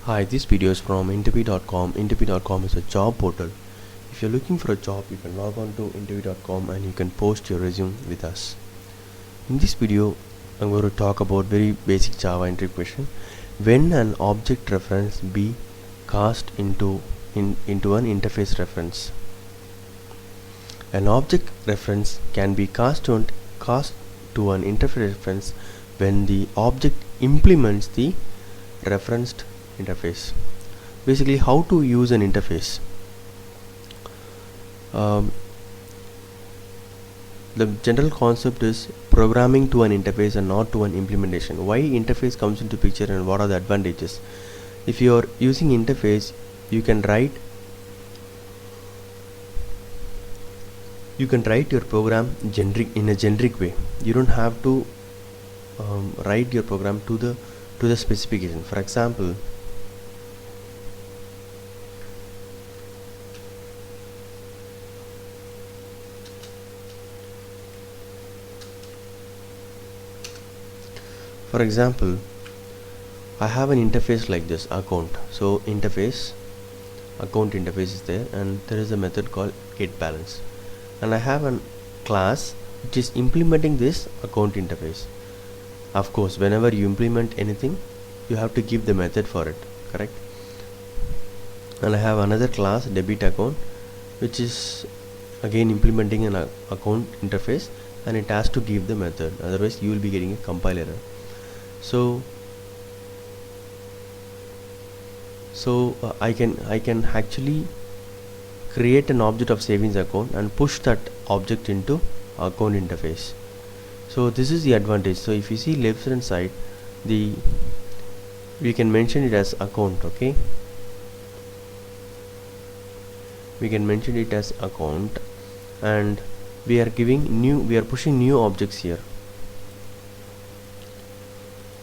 Hi, this video is from interview.com. Interview.com is a job portal. If you're looking for a job, you can log on to interview.com and you can post your resume with us. In this video, I'm going to talk about very basic Java entry question. When an object reference be cast into an interface reference. An object reference can be cast to an interface reference when the object implements the referenced interface. Basically, how to use an interface. The general concept is programming to an interface and not to an implementation. Why interface comes into picture and what are the advantages? If you are using interface, you can write your program in a generic way. You don't have to write your program to the specification. For example, I have an interface like this, account. So account interface is there, and there is a method called getBalance, and I have a class which is implementing this account interface. Of course, whenever you implement anything, you have to give the method for it, correct? And I have another class, debit account, which is again implementing an account interface, and it has to give the method, otherwise you will be getting a compile error. So I can actually create an object of savings account and push that object into account interface. So this is the advantage. So if you see left hand side, we can mention it as account. Okay, we can mention it as account, and we are pushing new objects here.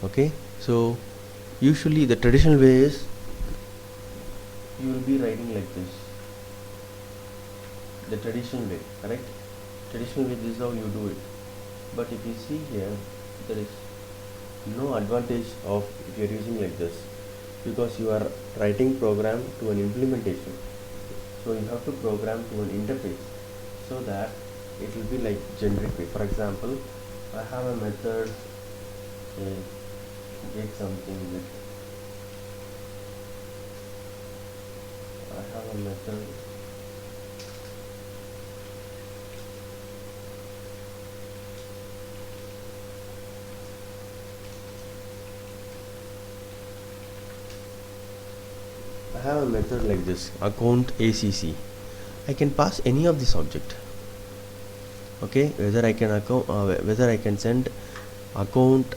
Okay, so usually the traditional way is you will be writing like this. The traditional way, correct? Traditional way, this is how you do it. But if you see here, there is no advantage of if you are using like this, because you are writing program to an implementation. So you have to program to an interface so that it will be like generic way. For example, I have a method, get something with, I have a method like this, account ACC. I can pass any of this object. Okay, whether I can send account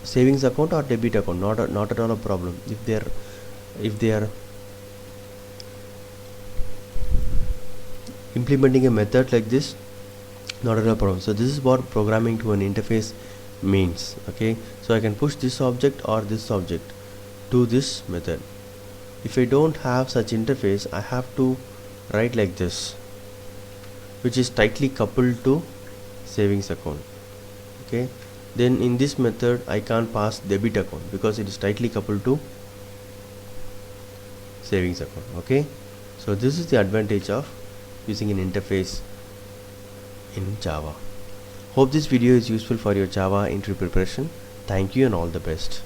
savings account or debit account, not at all a problem. If they are implementing a method like this, not at all a problem. So this is what programming to an interface means. Okay, so I can push this object or this object to this method. If I don't have such interface, I have to write like this, which is tightly coupled to savings account. Okay, then in this method I can't pass debit account because it is tightly coupled to savings account. Okay, so this is the advantage of using an interface in Java. Hope this video is useful for your Java interview preparation. Thank you and all the best.